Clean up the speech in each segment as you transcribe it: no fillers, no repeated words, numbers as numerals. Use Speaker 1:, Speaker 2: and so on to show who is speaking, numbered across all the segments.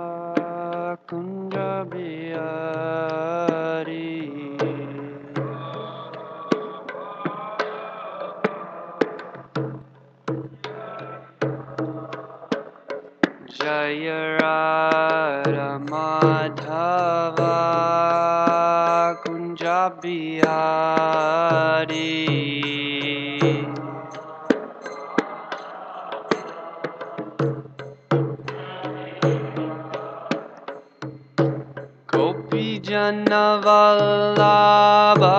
Speaker 1: Madhava Kunja Bihari Jaya Radha Madhava Kunja Bihari Gopi Jana Vallabha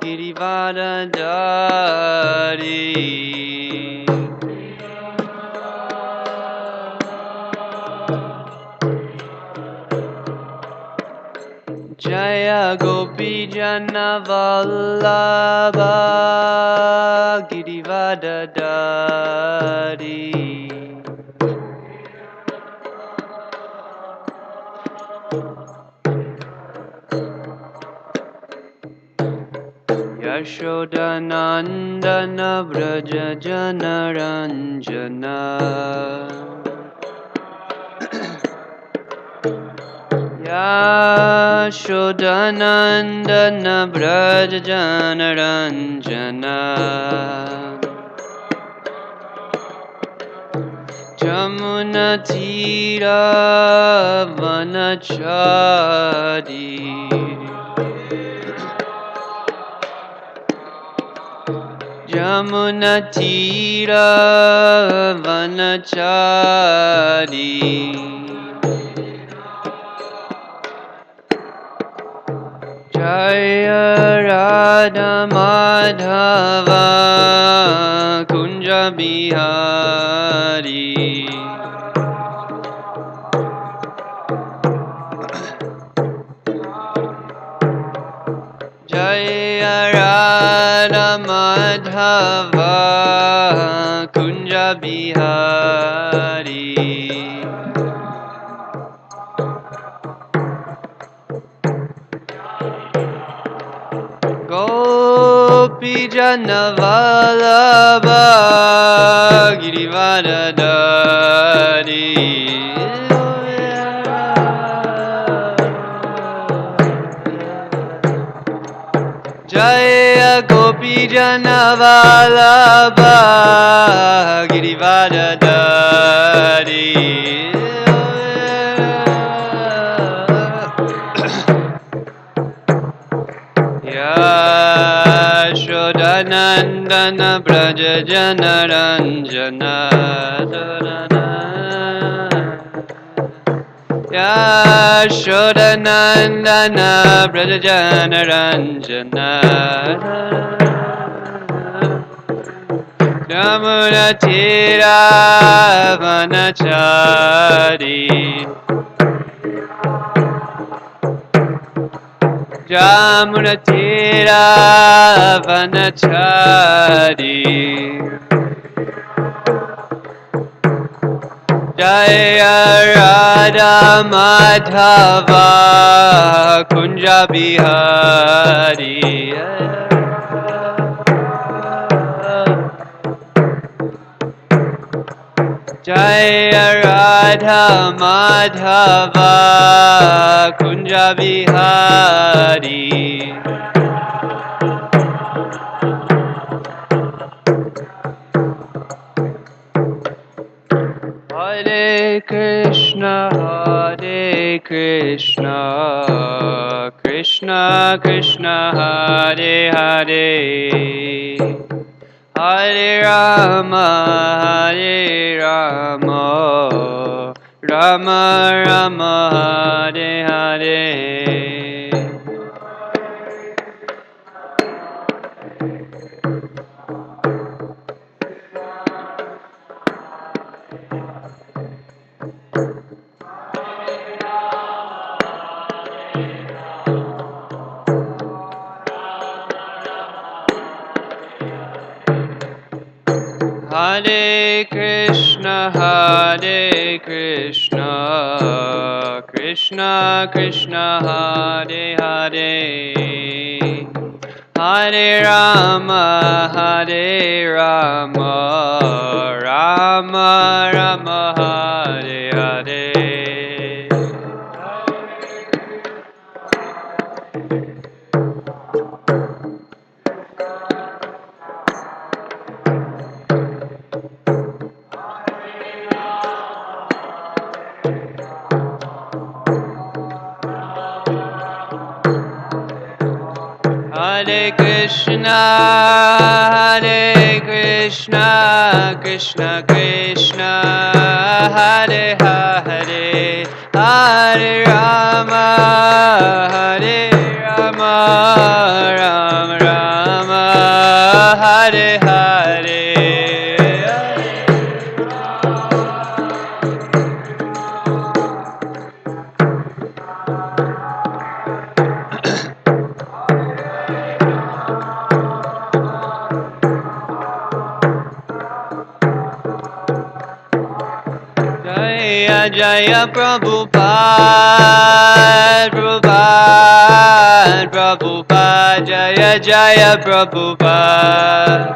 Speaker 1: Girivardhari Jaya Gopi Jana Vallabha Girivardhari Yashodanandana Vraja Janaranjana Yashodanandana Vraja Janaranjana Jamuna Tira Vanachari Jamuna Tira Vanachari Jaya Radha Madhava Kunja Bihari Jaya Radha Madhava Kunja Bihari Gopi Jana Vallabha Girivardhari Jaya Gopi Jana Vallabha Girivardhari Yashodanandana Braja Janaranjana Yashodanandana Braja Janaranjana Yamuna Tira Vanachari Jamuna Tira Vanachari Jaya Radha Madhava Kunja Bihari Jaya Radha Madhava Kunja Bihari Hare Krishna Krishna Krishna Hare Hare Hare Rama Rama Rama Hare Hare Hare Krishna Krishna Krishna Hare Hare Hare Rama, Hare Rama, Rama Rama, Hare Hare. Hare Krishna, Hare Krishna, Krishna Krishna, Hare Hare, Hare Rama, Hare Rama, Rama Rama, Hare Hare. Jaya Jaya Prabhupada, Prabhupada, Prabhupada, Jaya Jaya Prabhupada.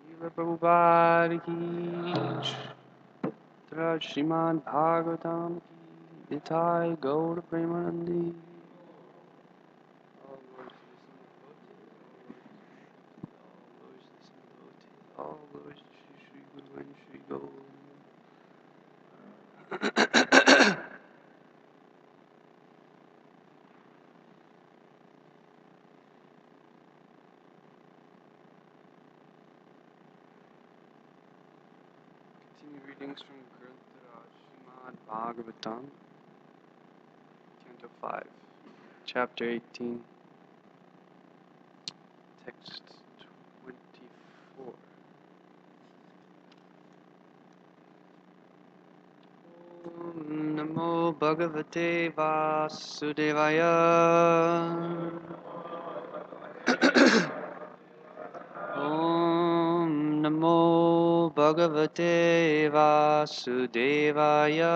Speaker 1: Jiva Prabhupada ki Jai, Srimad Bhagvatam ki Nitai Gaur Premanandi. All glories to Shri Guru and Shri Gaur. Continue readings from Srimad Bhagavatam, Canto 5, Chapter 18, Text 24. Om Namo Bhagavate Vasudevaya. Om Namo Bhagavate Vasudevaya.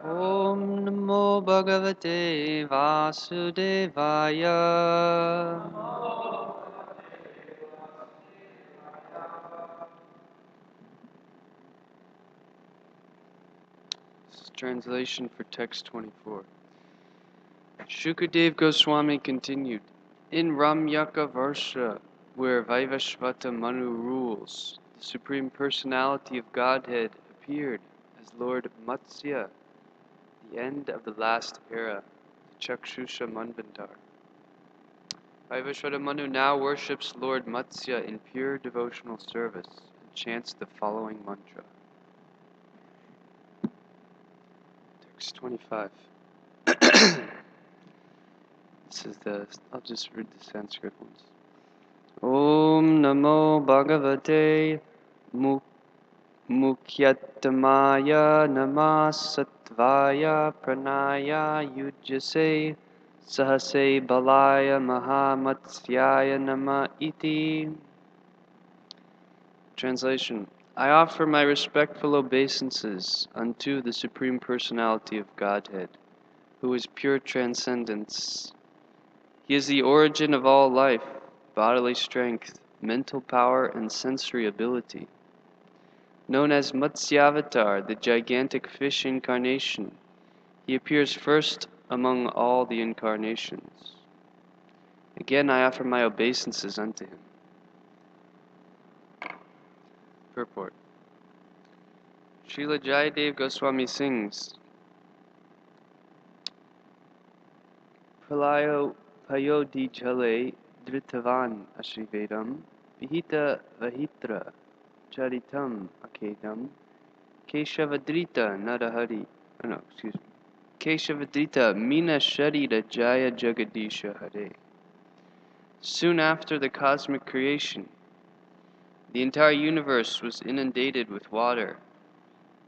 Speaker 1: Om Namo Bhagavate Vasudevaya. This is translation for text 24. Shukadev Goswami continued, in Ramyaka Varsha, where Vaivashvata Manu rules, the Supreme Personality of Godhead appeared as Lord Matsya, the end of the last era, the Chakshusha Manvantar. Vaivashvata Manu now worships Lord Matsya in pure devotional service and chants the following mantra. Text 25. I'll just read the Sanskrit ones. Om Namo Bhagavate Mukyattamaya Namasatvaya Pranaya Yujase Sahase Balaya Mahamatsyaya Nama Iti. Translation. I offer my respectful obeisances unto the Supreme Personality of Godhead, who is pure transcendence. He is the origin of all life, bodily strength, mental power, and sensory ability. Known as Matsyavatar, the gigantic fish incarnation, he appears first among all the incarnations. Again, I offer my obeisances unto him. Purport. Srila Jayadev Goswami sings, Pralayo Payodi Jale Dritavan Ashrivedam Vihita Vahitra Charitam Akedam Keshavadrita Narahari. Keshavadrita Mina Sharira Jaya Jagadisha Hare. Soon after the cosmic creation, the entire universe was inundated with water.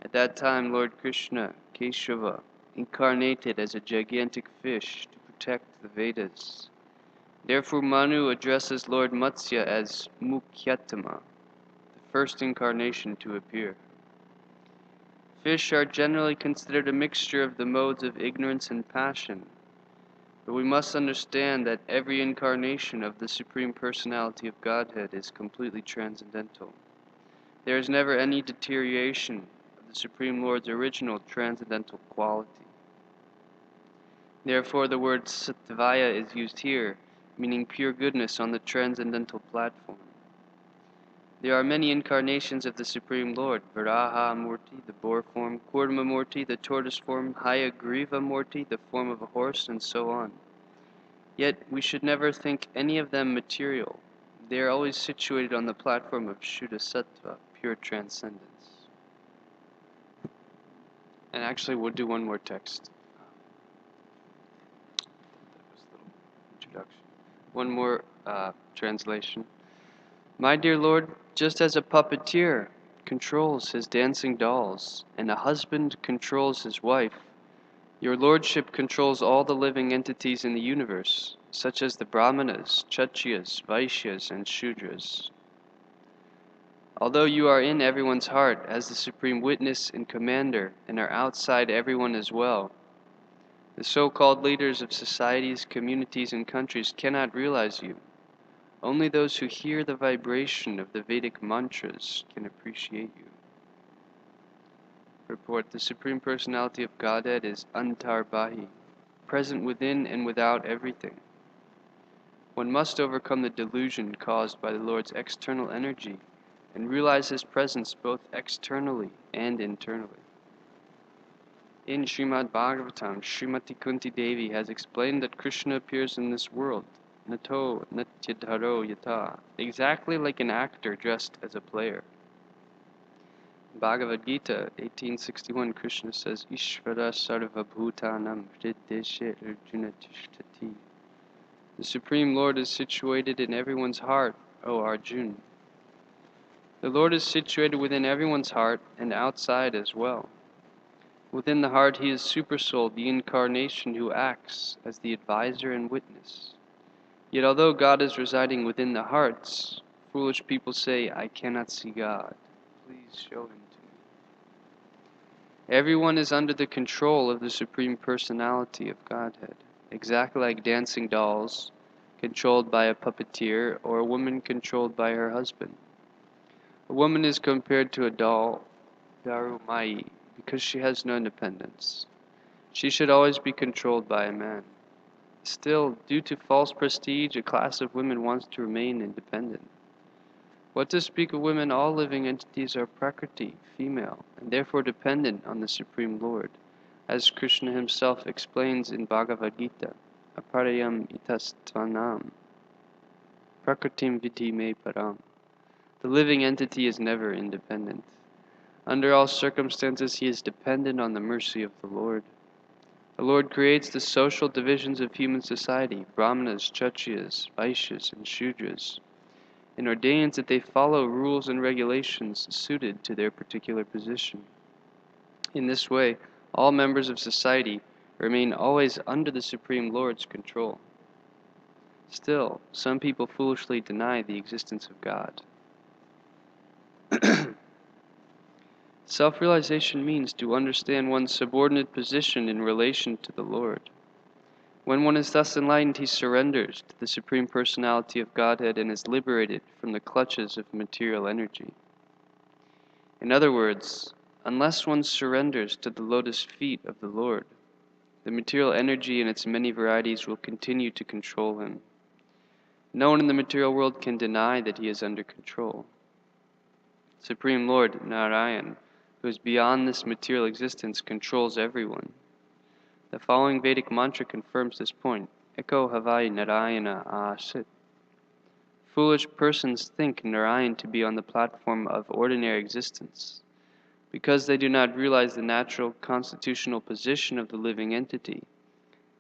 Speaker 1: At that time, Lord Krishna, Keshava, incarnated as a gigantic fish to protect the Vedas. Therefore Manu addresses Lord Matsya as Mukhyatama, the first incarnation to appear. Fish are generally considered a mixture of the modes of ignorance and passion, but we must understand that every incarnation of the Supreme Personality of Godhead is completely transcendental. There is never any deterioration of the Supreme Lord's original transcendental quality. Therefore, the word Sattvaya is used here, meaning pure goodness on the transcendental platform. There are many incarnations of the Supreme Lord: Varaha Murti, the boar form; Kurma Murti, the tortoise form; Hayagriva Murti, the form of a horse, and so on. Yet we should never think any of them material. They are always situated on the platform of Shuddha Sattva, pure transcendence. And actually, we'll do one more text. That was a little introduction. One more translation. My dear Lord, just as a puppeteer controls his dancing dolls, and a husband controls his wife, your Lordship controls all the living entities in the universe, such as the Brahmanas, Kshatriyas, Vaishyas, and Shudras. Although you are in everyone's heart as the supreme witness and commander, and are outside everyone as well, the so-called leaders of societies, communities, and countries cannot realize you. Only those who hear the vibration of the Vedic mantras can appreciate you. Report: the Supreme Personality of Godhead is Antarbahi, present within and without everything. One must overcome the delusion caused by the Lord's external energy and realize His presence both externally and internally. In Srimad Bhagvatam, Srimati Kunti Devi has explained that Krishna appears in this world, Nato Natyadharo Yata, exactly like an actor dressed as a player. In Bhagavad Gita 18:61, Krishna says, Ishvara Sarva Bhutanam Hrideshe Arjuna Tishtati. The Supreme Lord is situated in everyone's heart, O Arjuna. The Lord is situated within everyone's heart and outside as well. Within the heart, He is Supersoul, the incarnation who acts as the advisor and witness. Yet although God is residing within the hearts, foolish people say, I cannot see God. Please show Him to me. Everyone is under the control of the Supreme Personality of Godhead, exactly like dancing dolls controlled by a puppeteer or a woman controlled by her husband. A woman is compared to a doll, Darumai, because she has no independence. She should always be controlled by a man. Still, due to false prestige, a class of women wants to remain independent. What to speak of women, all living entities are Prakriti, female, and therefore dependent on the Supreme Lord, as Krishna himself explains in Bhagavad Gita, Aparayam itastvanam, Prakritim vidhi me param. The living entity is never independent. Under all circumstances, he is dependent on the mercy of the Lord. The Lord creates the social divisions of human society, Brahmanas, Kshatriyas, Vaishyas, and Shudras, and ordains that they follow rules and regulations suited to their particular position. In this way, all members of society remain always under the Supreme Lord's control. Still, some people foolishly deny the existence of God. Self-realization means to understand one's subordinate position in relation to the Lord. When one is thus enlightened, he surrenders to the Supreme Personality of Godhead and is liberated from the clutches of material energy. In other words, unless one surrenders to the lotus feet of the Lord, the material energy in its many varieties will continue to control him. No one in the material world can deny that he is under control. Supreme Lord Narayan, who is beyond this material existence, controls everyone. The following Vedic mantra confirms this point. Eko Havai Narayana Asit. Foolish persons think Narayan to be on the platform of ordinary existence. Because they do not realize the natural constitutional position of the living entity,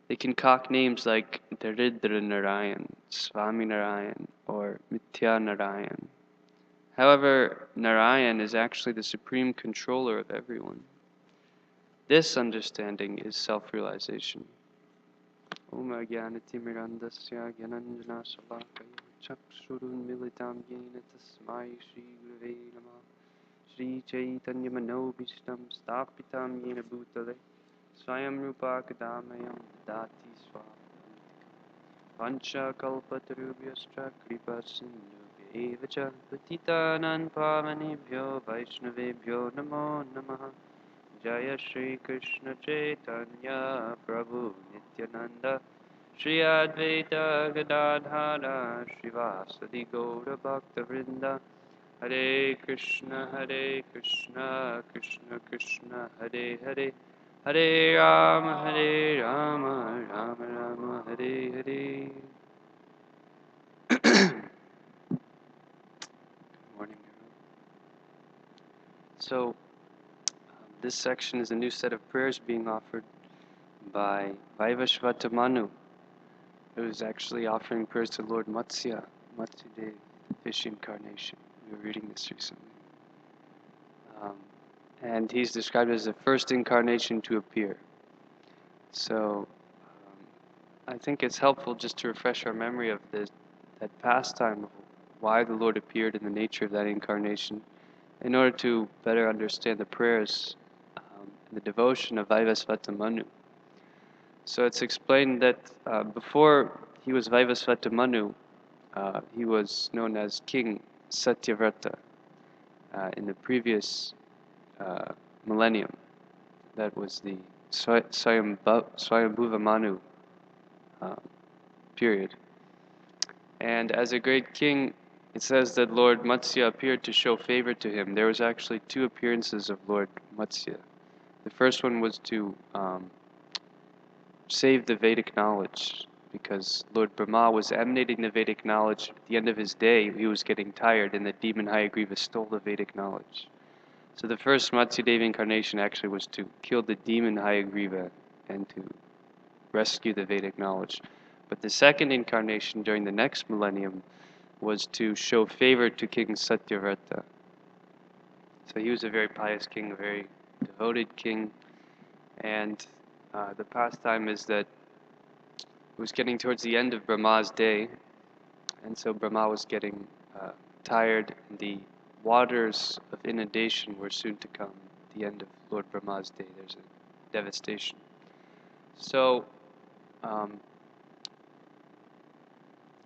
Speaker 1: they concoct names like Daridra Narayan, Swami Narayan, or Mithya Narayan. However, Narayan is actually the supreme controller of everyone. This understanding is self-realization. Om Jnanatimirandasya Gyananjana Shalakaya Chakshurunmilitam Yena Tasmai Shri Gurave Namah Shri Chaitanya Manobhishtam Stapitam Yena Bhutale Swayam Rupa Kadamayam Dati Swami Pancha Kalpatarubhyascha Kripa Sindhu Evacha Patitanam Pavanebhyo Vaishnavebhyo Namo Namaha Jaya Shri Krishna Chaitanya Prabhu Nityananda Shri Advaita Gadadhara Srivasadi Gaura Bhakta Vrinda Hare Krishna Krishna Krishna Hare Hare Hare Rama Rama Hare Hare. Good morning, everyone. So, this section is a new set of prayers being offered by Vaivashvata Manu, who is actually offering prayers to Lord Matsya Dev, the fish incarnation. We were reading this recently. And he's described as the first incarnation to appear. So I think it's helpful just to refresh our memory of that pastime of why the Lord appeared and the nature of that incarnation, in order to better understand the prayers and the devotion of Vaivasvata Manu. So it's explained that before he was Vaivasvata Manu, he was known as King Satyavrata in the previous millennium. That was the Swayambhuva Manu period. And as a great king, it says that Lord Matsya appeared to show favor to him. There was actually two appearances of Lord Matsya. The first one was to save the Vedic knowledge, because Lord Brahma was emanating the Vedic knowledge. At the end of his day, he was getting tired, and the demon Hayagriva stole the Vedic knowledge. So the first Matsyadeva incarnation actually was to kill the demon Hayagriva and to rescue the Vedic knowledge. But the second incarnation during the next millennium was to show favor to King Satyavrata. So he was a very pious king, a very devoted king, and the pastime is that it was getting towards the end of Brahma's day, and so Brahma was getting tired, and the waters of inundation were soon to come. At the end of Lord Brahma's day, there's a devastation. So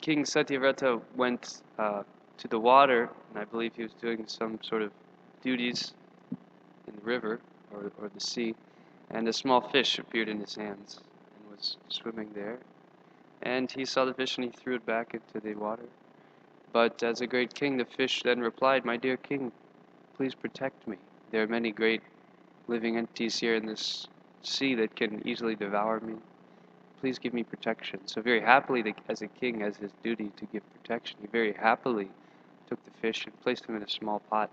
Speaker 1: King Satyavrata went to the water, and I believe he was doing some sort of duties in the river or the sea, and a small fish appeared in his hands and was swimming there. And he saw the fish and he threw it back into the water. But as a great king, the fish then replied, "My dear king, please protect me. There are many great living entities here in this sea that can easily devour me. Please give me protection." So very happily, as a king, as his duty to give protection, he very happily took the fish and placed him in a small pot.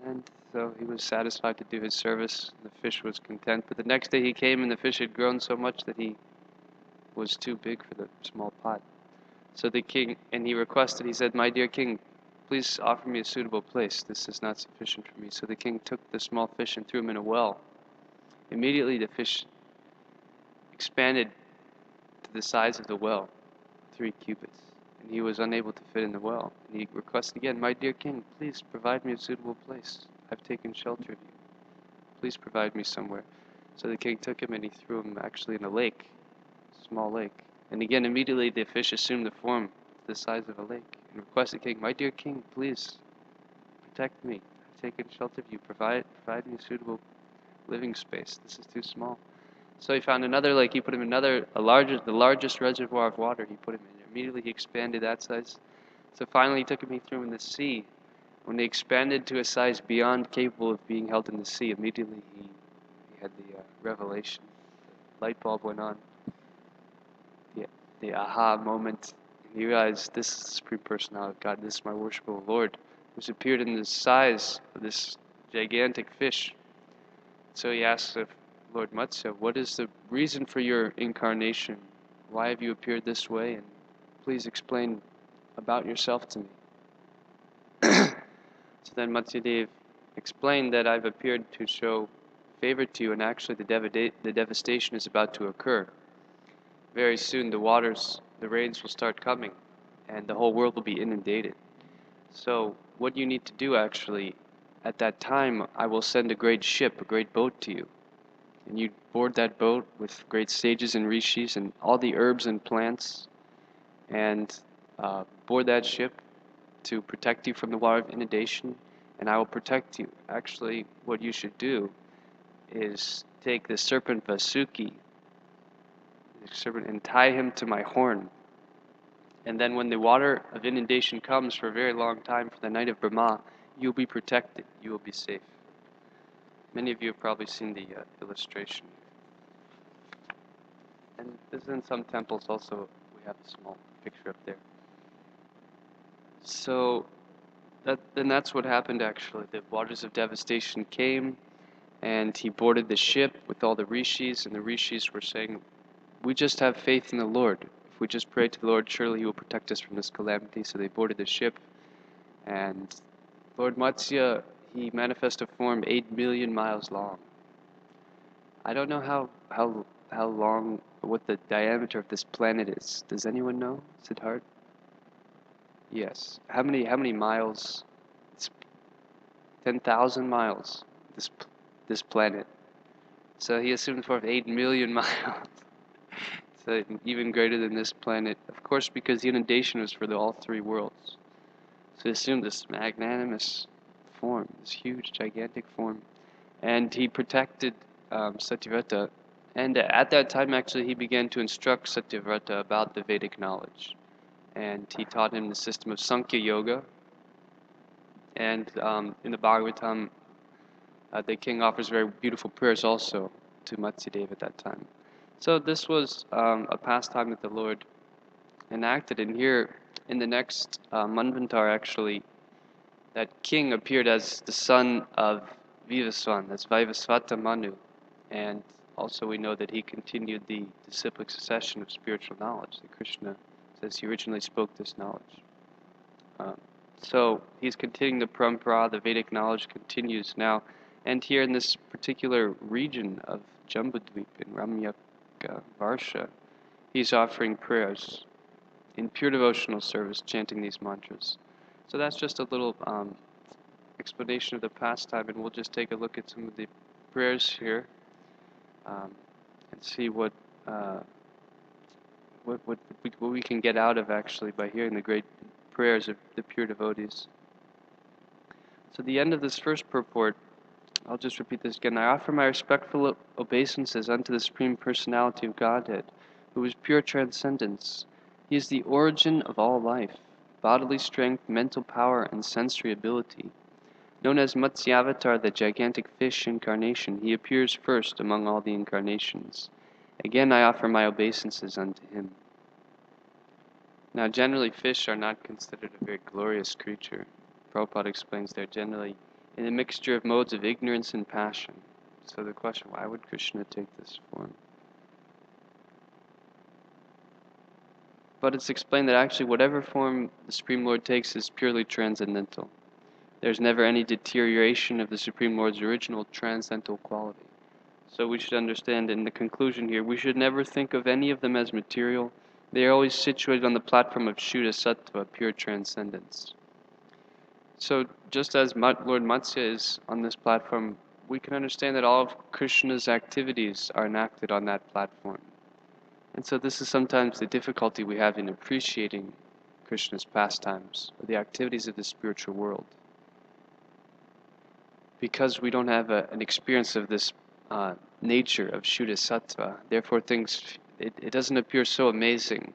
Speaker 1: And so he was satisfied to do his service. The fish was content. But the next day he came, and the fish had grown so much that he was too big for the small pot. So the king, and he requested, he said, "My dear king, please offer me a suitable place. This is not sufficient for me." So the king took the small fish and threw him in a well. Immediately the fish expanded to the size of the well, 3 cubits, and he was unable to fit in the well. And he requested again, "My dear king, please provide me a suitable place. I've taken shelter of you. Please provide me somewhere." So the king took him and he threw him actually in a lake, a small lake. And again, immediately the fish assumed the form the size of a lake and requested the king, "My dear king, please protect me. I've taken shelter of you. Provide me a suitable living space. This is too small." So he found another lake. He put him in the largest reservoir of water. He put him in there. Immediately he expanded that size. So finally he took him, he threw him in the sea. When they expanded to a size beyond capable of being held in the sea, immediately he had the revelation. The light bulb went on. The aha moment. And he realized, this is the Supreme Personality of God. This is my worshipful Lord, who's appeared in the size of this gigantic fish. So he asked Lord Matsya, "What is the reason for your incarnation? Why have you appeared this way? And please explain about yourself to me." So then Matsyadev explained that I've appeared to show favor to you, and actually the devastation is about to occur. very soon the rains will start coming, and the whole world will be inundated. So what you need to do actually, at that time, I will send a great ship, a great boat to you. And you board that boat with great sages and rishis and all the herbs and plants, and board that ship to protect you from the water of inundation, and I will protect you. Actually, what you should do is take the serpent Vasuki, the serpent, and tie him to my horn. And then when the water of inundation comes for a very long time, for the night of Brahma, you'll be protected. You will be safe. Many of you have probably seen the illustration. And this is in some temples also. We have a small picture up there. So that's what happened actually. The waters of devastation came, and he boarded the ship with all the rishis, and the rishis were saying, we just have faith in the Lord. If we just pray to the Lord, surely he will protect us from this calamity. So they boarded the ship, and Lord Matsya, he manifested a form 8 million miles long. I don't know how long, what the diameter of this planet is. Does anyone know? Siddharth? Yes. How many miles? It's 10,000 miles. This planet. So he assumed a form of 8 million miles. So even greater than this planet. Of course, because the inundation was for all three worlds. So he assumed this magnanimous form, this huge, gigantic form. And he protected Satyavrata. And at that time, actually, he began to instruct Satyavrata about the Vedic knowledge. And he taught him the system of Sankhya Yoga. And in the Bhagavatam, the king offers very beautiful prayers also to Matsyadeva at that time. So this was a pastime that the Lord enacted. And here, in the next Manvantar, actually, that king appeared as the son of Vivaswan, that's Vaivasvata Manu. And also we know that he continued the disciplic succession of spiritual knowledge. That Krishna says he originally spoke this knowledge. So he's continuing the parampara, the Vedic knowledge continues now. And here in this particular region of Jambudvip, in Ramyaka Varsha, he's offering prayers in pure devotional service, chanting these mantras. So that's just a little explanation of the pastime, and we'll just take a look at some of the prayers here and see what we can get out of actually by hearing the great prayers of the pure devotees. So the end of this first purport, I'll just repeat this again. I offer my respectful obeisances unto the Supreme Personality of Godhead, who is pure transcendence. He is the origin of all life, bodily strength, mental power, and sensory ability. Known as Matsyavatar, the gigantic fish incarnation, he appears first among all the incarnations. Again, I offer my obeisances unto him. Now, generally, fish are not considered a very glorious creature. Prabhupada explains they're generally in a mixture of modes of ignorance and passion. So the question, why would Krishna take this form? But it's explained that actually whatever form the Supreme Lord takes is purely transcendental. There's never any deterioration of the Supreme Lord's original transcendental quality. So we should understand in the conclusion here, we should never think of any of them as material. They are always situated on the platform of Shuddha Sattva, pure transcendence. So just as Lord Matsya is on this platform, we can understand that all of Krishna's activities are enacted on that platform. And so this is sometimes the difficulty we have in appreciating Krishna's pastimes, or the activities of the spiritual world. Because we don't have an experience of this nature of Shuddha Sattva, therefore it doesn't appear so amazing.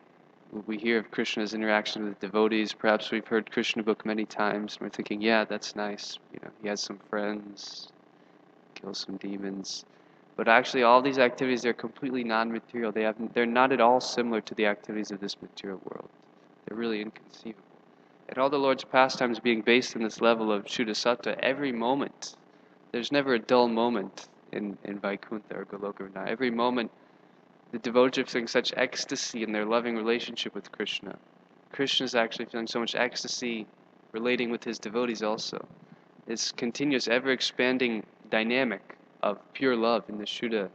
Speaker 1: We hear of Krishna's interaction with devotees. Perhaps we've heard Krishna book many times, and we're thinking, yeah, that's nice. He has some friends, kills some demons. But actually, all these activities, they're completely non-material. They're not at all similar to the activities of this material world. They're really inconceivable. And all the Lord's pastimes being based on this level of Shuddha Sattva, every moment, there's never a dull moment in Vaikuntha or Goloka. Every moment, the devotees are feeling such ecstasy in their loving relationship with Krishna. Krishna is actually feeling so much ecstasy relating with his devotees also. This continuous, ever-expanding dynamic of pure love in the Shuddha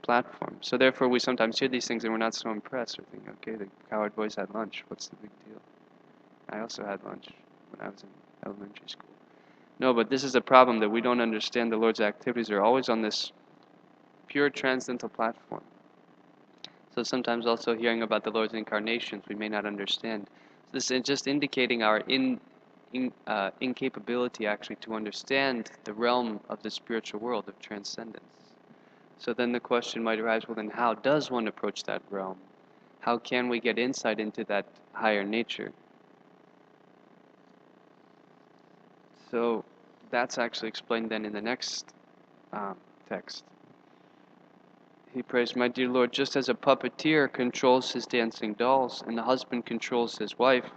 Speaker 1: platform. So therefore we sometimes hear these things and we're not so impressed. We're thinking, okay, the cowherd boys had lunch. What's the big deal? I also had lunch when I was in elementary school. No, but this is a problem, that we don't understand the Lord's activities are always on this pure transcendental platform. So sometimes also hearing about the Lord's incarnations, we may not understand. So this is just indicating our incapability actually to understand the realm of the spiritual world of transcendence. So then the question might arise, well then how does one approach that realm? How can we get insight into that higher nature? So that's actually explained then in the next text. He prays, "My dear Lord, just as a puppeteer controls his dancing dolls and the husband controls his wife,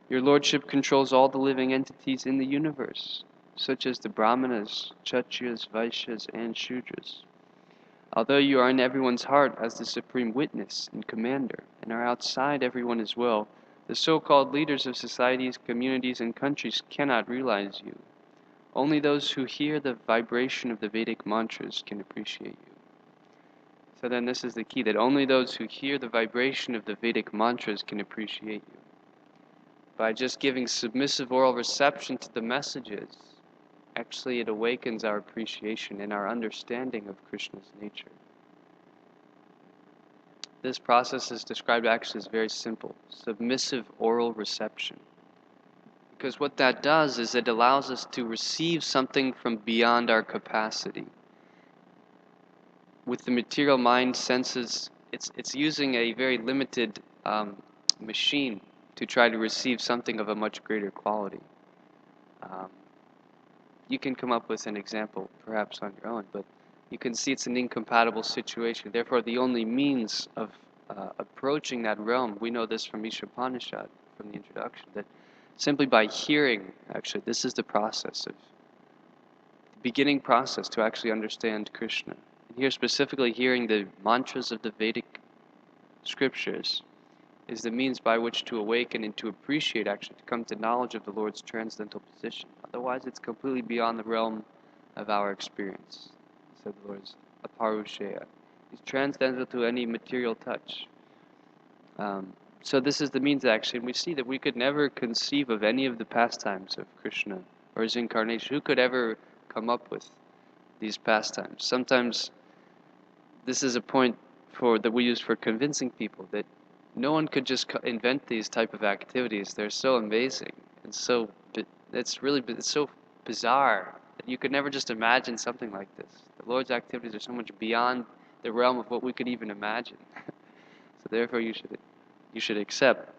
Speaker 1: your Lordship controls all the living entities in the universe, such as the Brahmanas, Kshatriyas, Vaishyas, and Shudras. Although you are in everyone's heart as the supreme witness and commander, and are outside everyone as well, the so-called leaders of societies, communities, and countries cannot realize you. Only those who hear the vibration of the Vedic mantras can appreciate you." So then this is the key, that only those who hear the vibration of the Vedic mantras can appreciate you. By just giving submissive oral reception to the messages, actually it awakens our appreciation and our understanding of Krishna's nature. This process is described actually as very simple, submissive oral reception. Because what that does is it allows us to receive something from beyond our capacity. With the material mind senses, it's using a very limited machine to try to receive something of a much greater quality. You can come up with an example perhaps on your own, but you can see it's an incompatible situation. Therefore, the only means of approaching that realm, we know this from Ishopanishad, from the introduction, that simply by hearing, actually, this is the process of the beginning process to actually understand Krishna. And here specifically hearing the mantras of the Vedic scriptures is the means by which to awaken and to appreciate, actually, to come to knowledge of the Lord's transcendental position. Otherwise, it's completely beyond the realm of our experience. So the Lord is aparushaya. He's transcendental to any material touch. So this is the means, actually, and we see that we could never conceive of any of the pastimes of Krishna or his incarnation. Who could ever come up with these pastimes? Sometimes this is a point that we use for convincing people that no one could just invent these type of activities. They're so amazing and so it's so bizarre that you could never just imagine something like this. The Lord's activities are so much beyond the realm of what we could even imagine. So therefore, you should accept,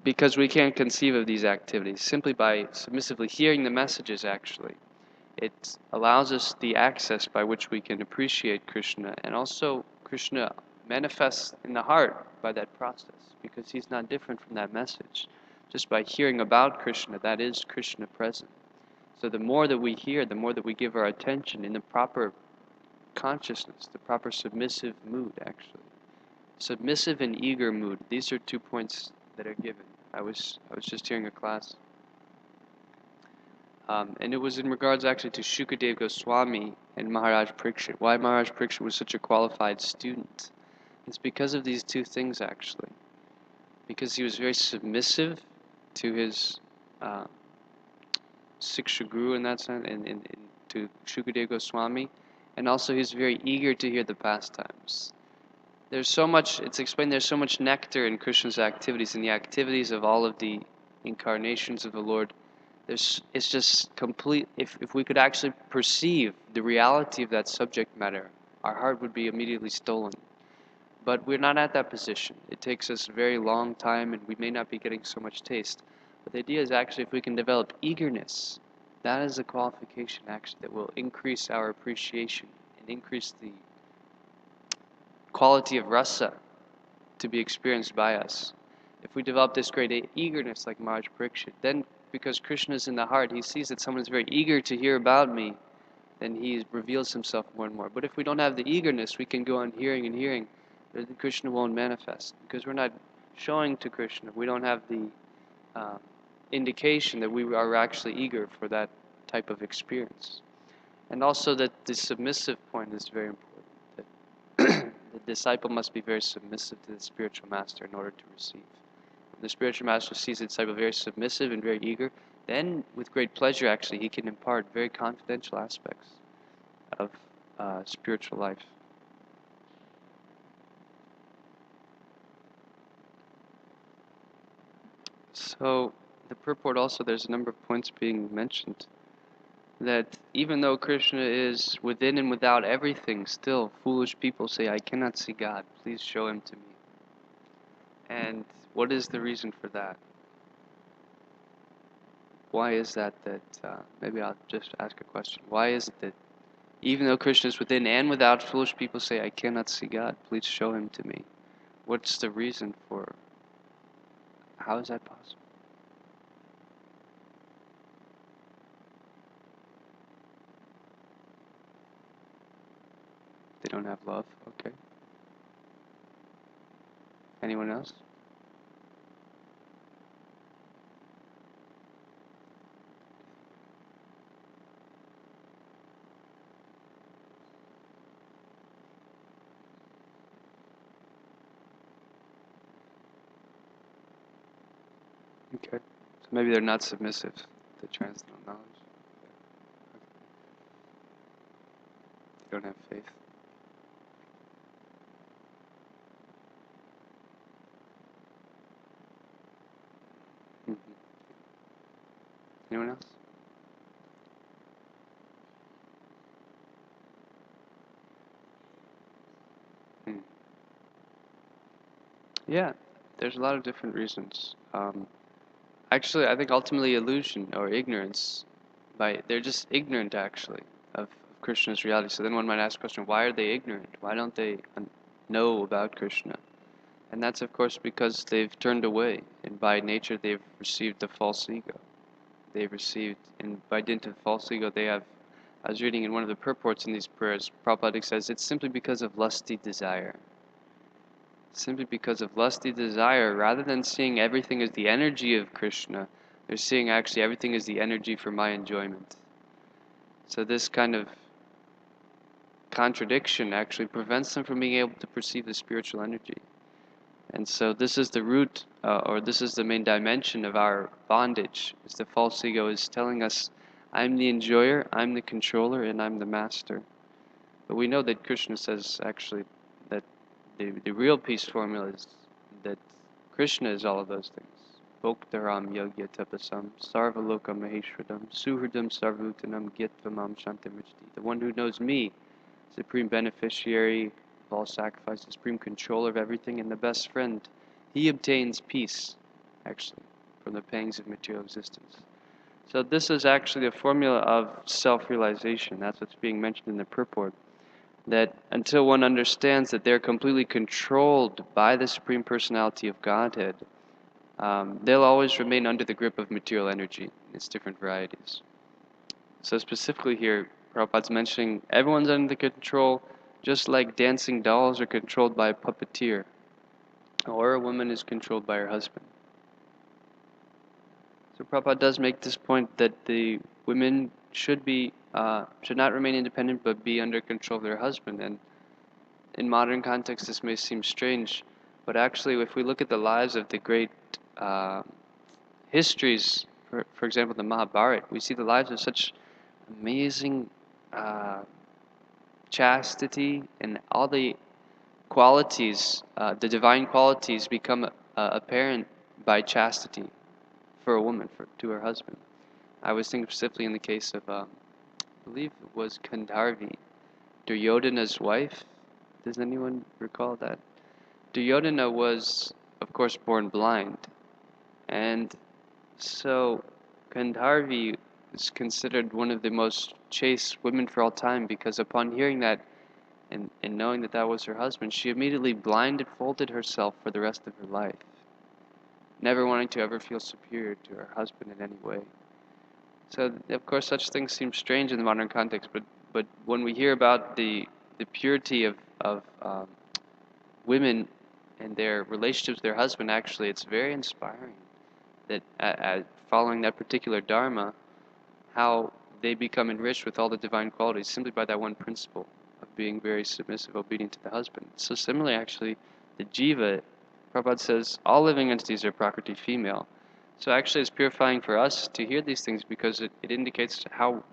Speaker 1: because we can't conceive of these activities simply by submissively hearing the messages. Actually, it allows us the access by which we can appreciate Krishna, and also Krishna manifests in the heart by that process, because he's not different from that message. Just by hearing about Krishna, that is Krishna present. So the more that we hear, the more that we give our attention in the proper consciousness, the proper submissive mood, actually. Submissive and eager mood. These are 2 points that are given. I was just hearing a class. And it was in regards actually to Shukadeva Goswami and Maharaj Parikshit. Why Maharaj Parikshit was such a qualified student. It's because of these 2 things, actually. Because he was very submissive to his Siksha Guru in that sense, and to Shukadeva Goswami, and also he's very eager to hear the pastimes. There's so much, it's explained, there's so much nectar in Krishna's activities, in the activities of all of the incarnations of the Lord. It's just complete. If we could actually perceive the reality of that subject matter, our heart would be immediately stolen. But we're not at that position. It takes us a very long time, and we may not be getting so much taste. But the idea is actually, if we can develop eagerness, that is a qualification actually that will increase our appreciation and increase the quality of rasa to be experienced by us. If we develop this great eagerness like Maharaj Parikshit, then because Krishna is in the heart, he sees that someone is very eager to hear about me, then he reveals himself more and more. But if we don't have the eagerness, we can go on hearing and hearing, but Krishna won't manifest, because we're not showing to Krishna. We don't have the indication that we are actually eager for that type of experience. And also that the submissive point is very important. the disciple must be very submissive to the spiritual master in order to receive. When the spiritual master sees the disciple very submissive and very eager, then with great pleasure actually he can impart very confidential aspects of spiritual life. So the purport also, there's a number of points being mentioned. That even though Krishna is within and without everything, still foolish people say, I cannot see God, please show him to me. And what is the reason for that? Why is that maybe I'll just ask a question. Why is it that even though Krishna is within and without, foolish people say, I cannot see God, please show him to me? What's the reason for, how is that possible? They don't have love, okay. Anyone else? Okay. So maybe they're not submissive to transcendental knowledge. They don't have faith. Mm-hmm. Anyone else? Yeah, there's a lot of different reasons. Actually, I think ultimately illusion or ignorance, they're just ignorant actually of Krishna's reality. So then one might ask the question, why are they ignorant? Why don't they know about Krishna? And that's of course because they've turned away, and by nature they've received the false ego. They've received, and by dint of false ego, they have. I was reading in one of the purports in these prayers, Prabhupada says it's simply because of lusty desire. Simply because of lusty desire, rather than seeing everything as the energy of Krishna, they're seeing actually everything as the energy for my enjoyment. So this kind of contradiction actually prevents them from being able to perceive the spiritual energy. And so this is the root, or this is the main dimension of our bondage, is the false ego is telling us, I'm the enjoyer, I'm the controller, and I'm the master. But we know that Krishna says actually that the real peace formula is that Krishna is all of those things. Bhoktaram yogya tapasam sarvaloka maheshwadam suhridam sarvutanam gyatvam shantamajdi. The one who knows me, supreme beneficiary of all sacrifice, supreme controller of everything, and the best friend, he obtains peace, actually, from the pangs of material existence. So this is actually a formula of self-realization. That's what's being mentioned in the purport. That until one understands that they're completely controlled by the Supreme Personality of Godhead, they'll always remain under the grip of material energy in its different varieties. So specifically here, Prabhupada's mentioning everyone's under the control, just like dancing dolls are controlled by a puppeteer, or a woman is controlled by her husband. So Prabhupada does make this point that the women should not remain independent but be under control of their husband. And in modern context this may seem strange, but actually if we look at the lives of the great histories, for example the Mahabharata, we see the lives of such amazing chastity, and all the qualities, the divine qualities become apparent by chastity for a woman, to her husband. I was thinking specifically in the case of, I believe it was Gandharvi, Duryodhana's wife. Does anyone recall that? Duryodhana was, of course, born blind. And so Gandharvi is considered one of the most chaste women for all time, because upon hearing that and knowing that that was her husband, she immediately blindfolded herself for the rest of her life, never wanting to ever feel superior to her husband in any way. So, of course, such things seem strange in the modern context, but when we hear about the purity of women and their relationships with their husband, actually, it's very inspiring that following that particular dharma, how they become enriched with all the divine qualities simply by that one principle of being very submissive, obedient to the husband. So similarly, actually, the jiva, Prabhupada says, all living entities are prakriti female. So actually, it's purifying for us to hear these things because it indicates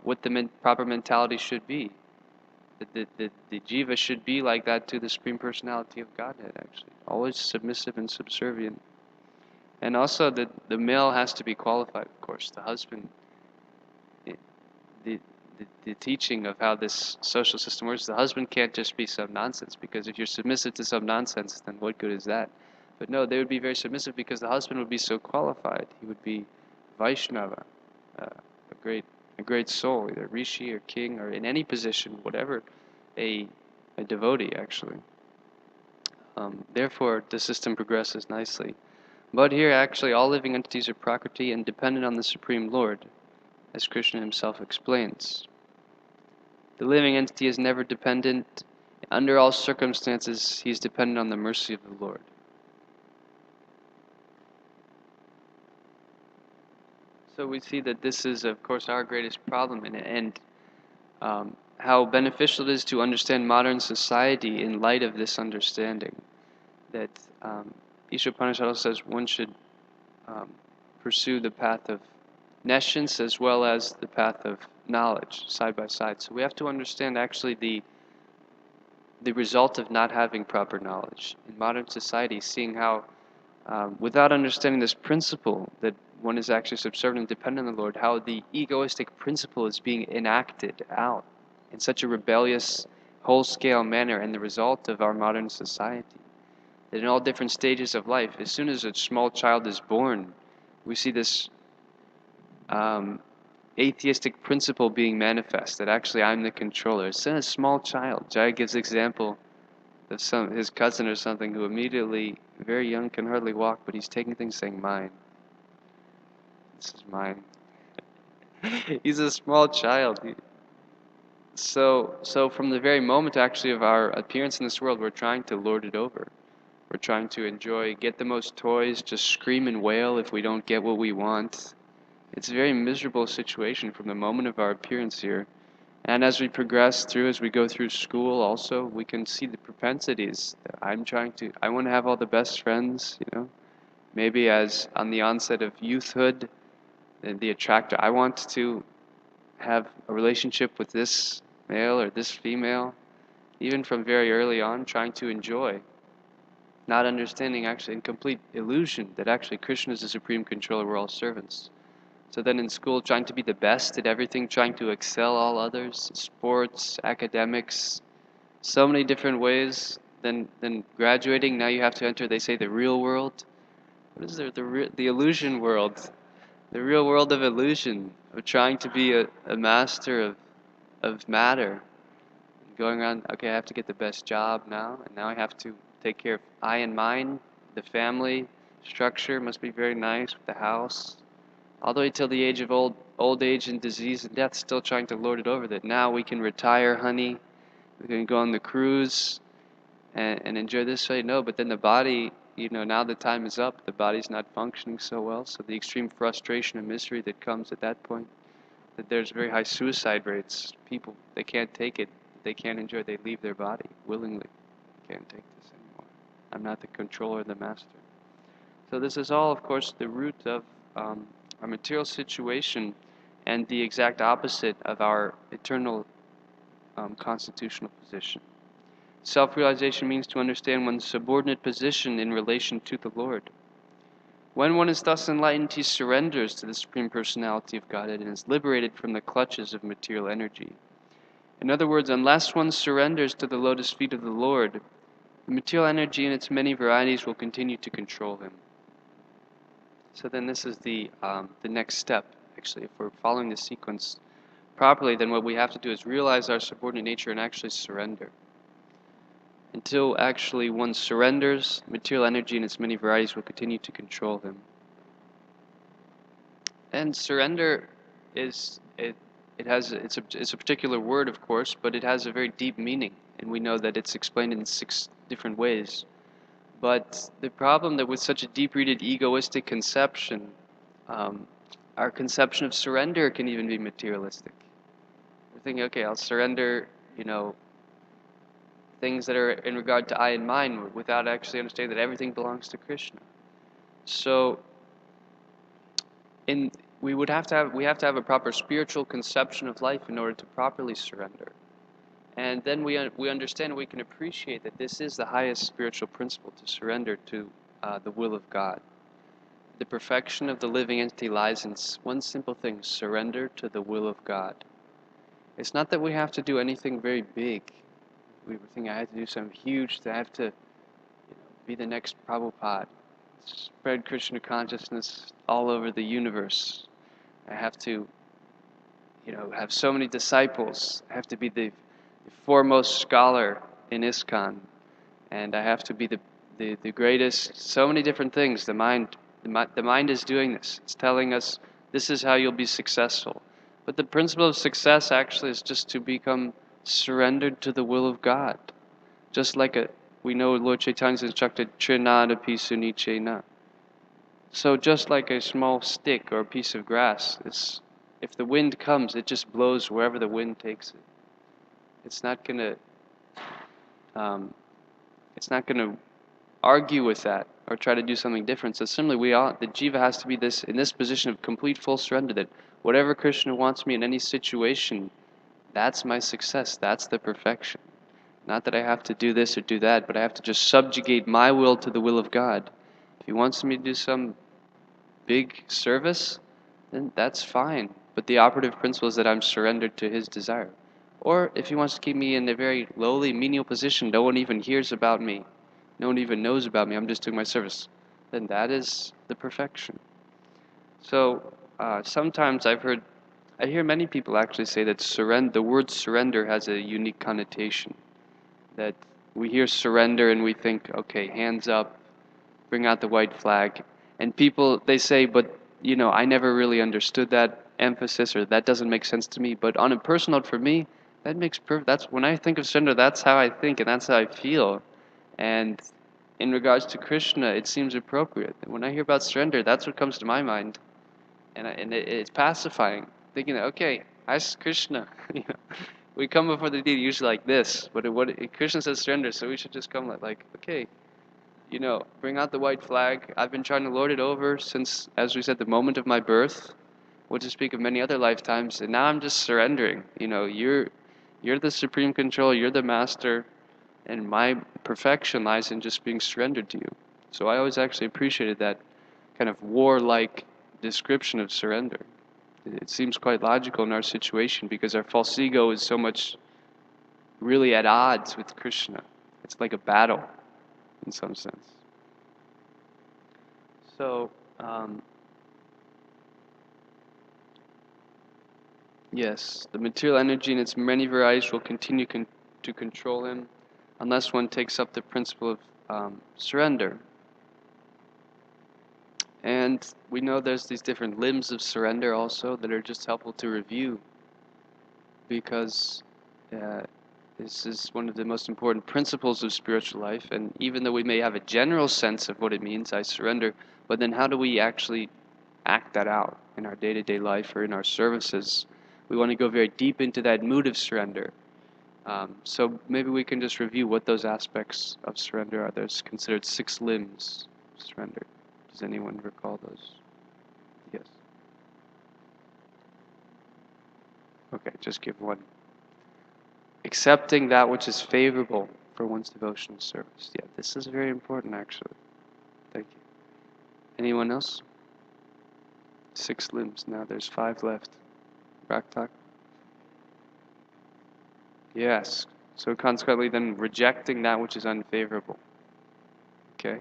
Speaker 1: what the proper mentality should be. The jiva should be like that to the Supreme Personality of Godhead, actually. Always submissive and subservient. And also, the male has to be qualified, of course. The husband, the teaching of how this social system works, the husband can't just be some nonsense, because if you're submissive to some nonsense, then what good is that? But no, they would be very submissive because the husband would be so qualified. He would be Vaishnava, a great soul, either rishi or king or in any position, whatever, a devotee actually. Therefore, the system progresses nicely. But here, actually, all living entities are prakriti and dependent on the Supreme Lord, as Krishna himself explains. The living entity is never dependent. Under all circumstances, he is dependent on the mercy of the Lord. So we see that this is, of course, our greatest problem, and how beneficial it is to understand modern society in light of this understanding. That Isha Upanishad says one should pursue the path of nescience as well as the path of knowledge, side by side. So we have to understand actually the result of not having proper knowledge in modern society, seeing how without understanding this principle that one is actually subservient and dependent on the Lord, how the egoistic principle is being enacted out in such a rebellious, whole-scale manner, and the result of our modern society. That in all different stages of life, as soon as a small child is born, we see this atheistic principle being manifest, that actually I'm the controller. It's in a small child. Jaya gives example of his cousin or something who immediately, very young, can hardly walk, but he's taking things saying, mine. This is mine. He's a small child. So from the very moment actually of our appearance in this world, we're trying to lord it over. We're trying to enjoy, get the most toys, just scream and wail if we don't get what we want. It's a very miserable situation from the moment of our appearance here. And as we progress through, as we go through school also, we can see the propensities. I want to have all the best friends, Maybe as on the onset of youthhood, the attractor, I want to have a relationship with this male or this female, even from very early on, trying to enjoy, not understanding actually in complete illusion that actually Krishna is the supreme controller, we're all servants. So then in school, trying to be the best at everything, trying to excel all others, sports, academics, so many different ways. Then graduating, now you have to enter, they say, the real world. What is there? The illusion world. The real world of illusion, of trying to be a master of matter. Going around, okay, I have to get the best job now, and now I have to take care of I and mine, the family structure must be very nice with the house. All the way till the age of old age and disease and death, still trying to lord it over that now we can retire, honey. We can go on the cruise and enjoy this way. No, but then the body, now the time is up. The body's not functioning so well. So the extreme frustration and misery that comes at that point, that there's very high suicide rates. People, they can't take it. They can't enjoy. They leave their body willingly. Can't take this anymore. I'm not the controller, the master. So this is all, of course, the root of our material situation and the exact opposite of our eternal constitutional position. Self-realization means to understand one's subordinate position in relation to the Lord. When one is thus enlightened, he surrenders to the Supreme Personality of Godhead and is liberated from the clutches of material energy. In other words, unless one surrenders to the lotus feet of the Lord, the material energy in its many varieties will continue to control him. So then this is the next step, actually. If we're following the sequence properly, then what we have to do is realize our subordinate nature and actually surrender. Until actually one surrenders, material energy in its many varieties will continue to control him. And surrender it's a particular word, of course, but it has a very deep meaning, and we know that it's explained in 6 different ways. But the problem that with such a deep-rooted egoistic conception, our conception of surrender can even be materialistic. We're thinking, okay, I'll surrender, things that are in regard to I and mine, without actually understanding that everything belongs to Krishna. So, we have to have a proper spiritual conception of life in order to properly surrender. And then we understand, we can appreciate that this is the highest spiritual principle, to surrender to the will of God. The perfection of the living entity lies in one simple thing: surrender to the will of God. It's not that we have to do anything very big. We think I have to do something huge, I have to be the next Prabhupada, spread Krishna consciousness all over the universe. I have to, have so many disciples. I have to be the foremost scholar in ISKCON, and I have to be the greatest. So many different things. The mind is doing this. It's telling us this is how you'll be successful. But the principle of success actually is just to become surrendered to the will of God. Just like we know Lord Chaitanya's instructed, Trinadapi Sunichena. So just like a small stick or a piece of grass, if the wind comes, it just blows wherever the wind takes it. It's not gonna argue with that or try to do something different. So similarly, the jiva has to be in this position of complete full surrender, that whatever Krishna wants me in any situation, that's my success, that's the perfection. Not that I have to do this or do that, but I have to just subjugate my will to the will of God. If He wants me to do some big service, then that's fine. But the operative principle is that I'm surrendered to His desire. Or if He wants to keep me in a very lowly, menial position, no one even hears about me, no one even knows about me, I'm just doing my service, then that is the perfection. So sometimes I hear many people actually say that the word surrender has a unique connotation. That we hear surrender and we think, okay, hands up, bring out the white flag. And people, they say, but I never really understood that emphasis, or that doesn't make sense to me. But on a personal note, for me, that makes perfect. That's when I think of surrender, that's how I think and that's how I feel. And in regards to Krishna, it seems appropriate. When I hear about surrender, that's what comes to my mind, and it's pacifying. Thinking that, okay, I Krishna, we come before the deity usually like this, but Krishna says surrender, so we should just come like okay, bring out the white flag. I've been trying to lord it over since, as we said, the moment of my birth, what to speak of many other lifetimes, and now I'm just surrendering. You're the supreme control, you're the master, and my perfection lies in just being surrendered to you. So I always actually appreciated that kind of warlike description of surrender. It seems quite logical in our situation because our false ego is so much really at odds with Krishna. It's like a battle in some sense. So, yes, the material energy in its many varieties will continue to control him unless one takes up the principle of surrender. And we know there's these different limbs of surrender also that are just helpful to review, because this is one of the most important principles of spiritual life. And even though we may have a general sense of what it means, I surrender, but then how do we actually act that out in our day-to-day life or in our services? We want to go very deep into that mood of surrender. So maybe we can just review what those aspects of surrender are. There's considered 6 limbs of surrender. Does anyone recall those? Yes. Okay, just give one. Accepting that which is favorable for one's devotional service. Yeah, this is very important actually. Thank you. Anyone else? 6 limbs. Now there's 5 left. Raktak? Yes. So consequently then rejecting that which is unfavorable. Okay.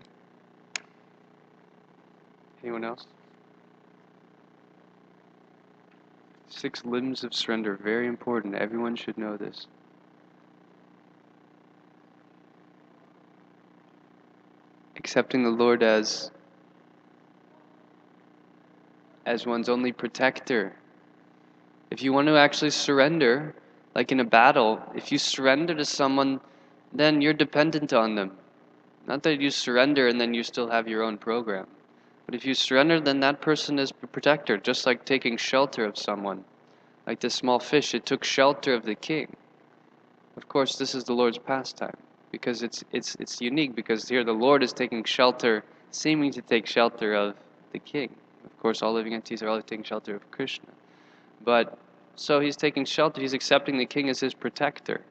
Speaker 1: Anyone else? 6 limbs of surrender, very important. Everyone should know this. Accepting the Lord as one's only protector. If you want to actually surrender, like in a battle, if you surrender to someone, then you're dependent on them. Not that you surrender and then you still have your own program. But if you surrender, then that person is a protector, just like taking shelter of someone. Like this small fish, it took shelter of the king. Of course, this is the Lord's pastime. because it's unique, because here the Lord is taking shelter, seeming to take shelter of the king. Of course, all living entities are always taking shelter of Krishna. But so he's taking shelter, he's accepting the king as his protector.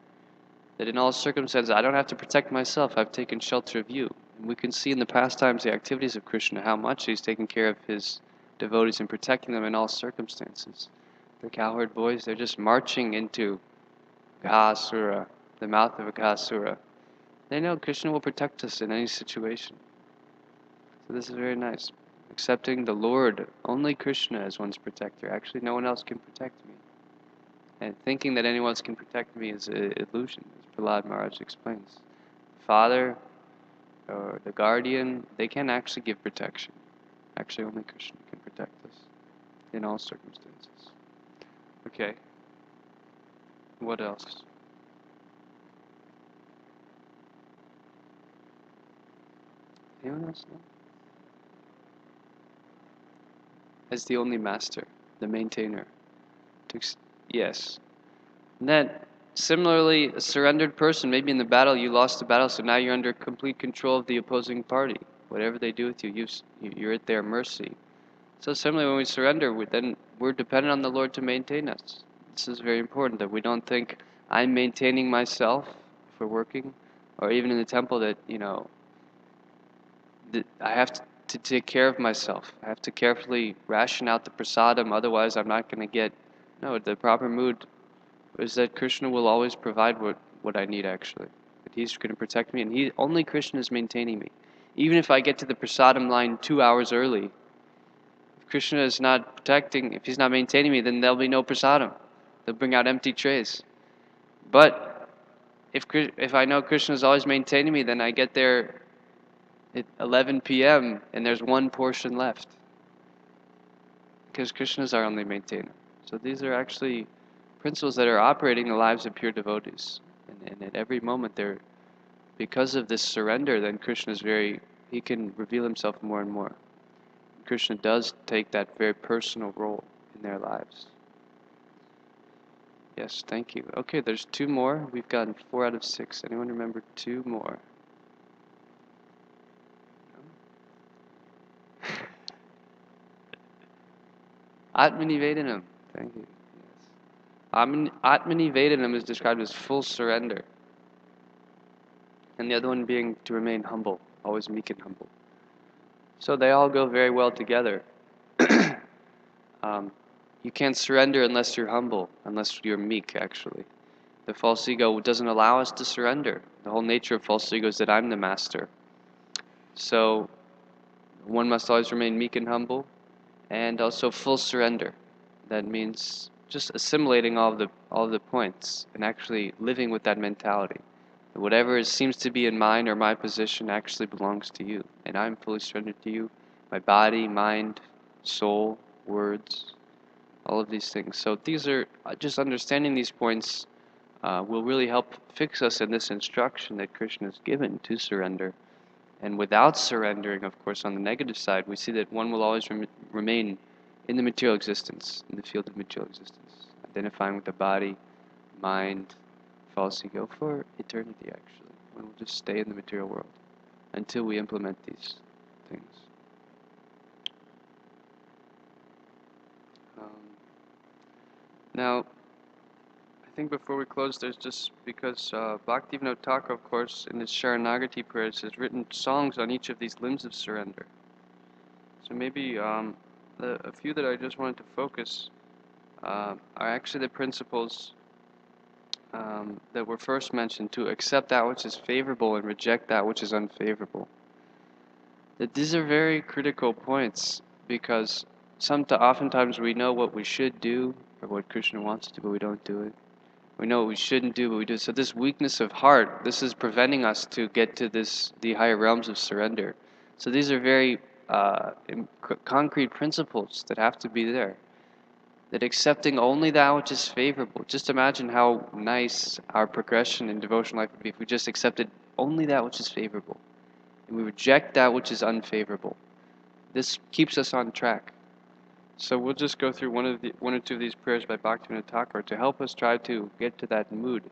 Speaker 1: That in all circumstances, I don't have to protect myself, I've taken shelter of you. And we can see in the pastimes, the activities of Krishna, how much he's taking care of his devotees and protecting them in all circumstances. The cowherd boys, they're just marching into Gahasura, the mouth of a Gahasura. They know Krishna will protect us in any situation. So this is very nice. Accepting the Lord, only Krishna as one's protector. Actually, no one else can protect me. And thinking that anyone else can protect me is an illusion, as Prahlad Maharaj explains. Father or the guardian, they can't actually give protection. Actually, only Krishna can protect us in all circumstances. Okay. What else? Anyone else know? As the only master, the maintainer. Yes. And then, similarly, a surrendered person, maybe in the battle, you lost the battle, so now you're under complete control of the opposing party. Whatever they do with you, you're at their mercy. So similarly, when we surrender, then we're dependent on the Lord to maintain us. This is very important, that we don't think I'm maintaining myself for working, or even in the temple that, that I have to take care of myself. I have to carefully ration out the prasadam, otherwise I'm not going to get... No, the proper mood is that Krishna will always provide what I need, actually. That he's going to protect me, and only Krishna is maintaining me. Even if I get to the prasadam line 2 hours early, if Krishna is not protecting, if he's not maintaining me, then there'll be no prasadam. They'll bring out empty trays. But if I know Krishna is always maintaining me, then I get there at 11 p.m. and there's one portion left. Because Krishna is our only maintainer. So these are actually principles that are operating the lives of pure devotees. And at every moment, because of this surrender, then Krishna is he can reveal himself more and more. Krishna does take that very personal role in their lives. Yes, thank you. Okay, there's 2 more. We've gotten 4 out of 6. Anyone remember 2 more? Atmanivedanam. Thank you. Yes. Atmanivedanam is described as full surrender. And the other one being to remain humble, always meek and humble. So they all go very well together. You can't surrender unless you're humble, unless you're meek, actually. The false ego doesn't allow us to surrender. The whole nature of false ego is that I'm the master. So one must always remain meek and humble, and also full surrender. That means just assimilating all of the points and actually living with that mentality. That whatever seems to be in mine or my position actually belongs to you, and I'm fully surrendered to you. My body, mind, soul, words, all of these things. So these are just understanding these points will really help fix us in this instruction that Krishna has given to surrender. And without surrendering, of course, on the negative side, we see that one will always remain in the material existence, in the field of material existence, identifying with the body, mind, false ego for eternity, actually. One will just stay in the material world until we implement these things. Now, I think before we close, there's just because Bhaktivinoda Thakur, of course, in his Sharanagati prayers, has written songs on each of these limbs of surrender. So maybe a few that I just wanted to focus are actually the principles that were first mentioned, to accept that which is favorable and reject that which is unfavorable. That these are very critical points, because oftentimes we know what we should do or what Krishna wants to do, but we don't do it. We know what we shouldn't do, but we do. So this weakness of heart, this is preventing us to get to the higher realms of surrender. So these are very concrete principles that have to be there. That accepting only that which is favorable. Just imagine how nice our progression in devotional life would be if we just accepted only that which is favorable, and we reject that which is unfavorable. This keeps us on track. So we'll just go through one or two of these prayers by Bhaktivinoda Thakur to help us try to get to that mood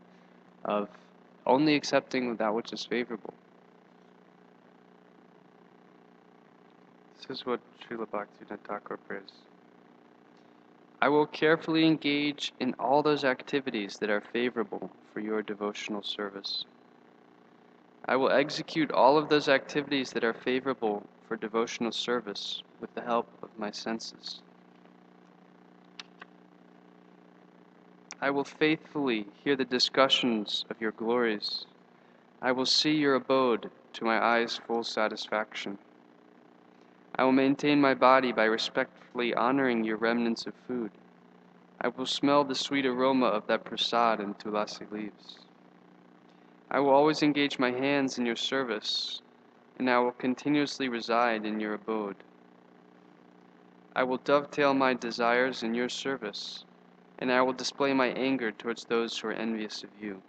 Speaker 1: of only accepting that which is favorable. This is what Srila Bhaktivinoda Thakur prays. I will carefully engage in all those activities that are favorable for your devotional service. I will execute all of those activities that are favorable for devotional service with the help of my senses. I will faithfully hear the discussions of your glories. I will see your abode to my eyes' full satisfaction. I will maintain my body by respectfully honoring your remnants of food. I will smell the sweet aroma of that prasad and tulasi leaves. I will always engage my hands in your service, and I will continuously reside in your abode. I will dovetail my desires in your service, and I will display my anger towards those who are envious of you.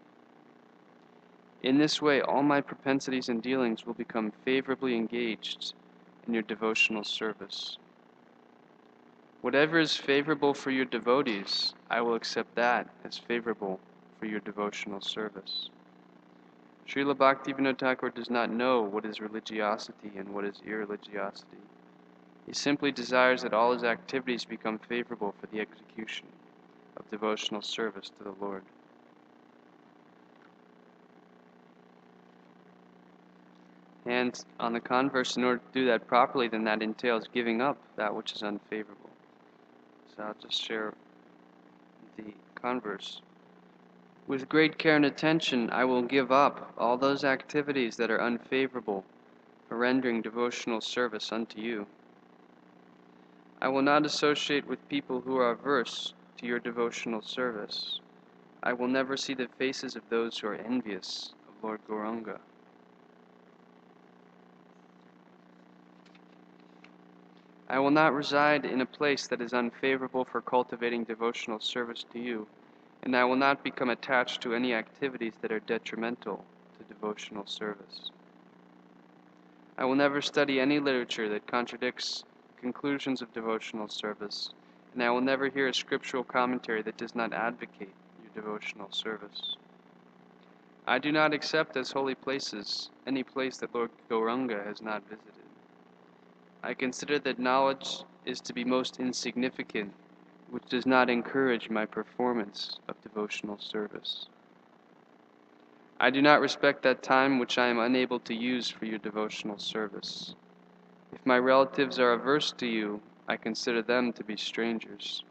Speaker 1: In this way, all my propensities and dealings will become favorably engaged in your devotional service. Whatever is favorable for your devotees, I will accept that as favorable for your devotional service. Srila Bhaktivinoda Thakur does not know what is religiosity and what is irreligiosity. He simply desires that all his activities become favorable for the execution of devotional service to the Lord. And on the converse, in order to do that properly, then that entails giving up that which is unfavorable. So I'll just share the converse. With great care and attention, I will give up all those activities that are unfavorable for rendering devotional service unto you. I will not associate with people who are averse to your devotional service. I will never see the faces of those who are envious of Lord Gauranga. I will not reside in a place that is unfavorable for cultivating devotional service to you, and I will not become attached to any activities that are detrimental to devotional service. I will never study any literature that contradicts conclusions of devotional service, and I will never hear a scriptural commentary that does not advocate your devotional service. I do not accept as holy places any place that Lord Gauranga has not visited. I consider that knowledge is to be most insignificant, which does not encourage my performance of devotional service. I do not respect that time which I am unable to use for your devotional service. If my relatives are averse to you, I consider them to be strangers.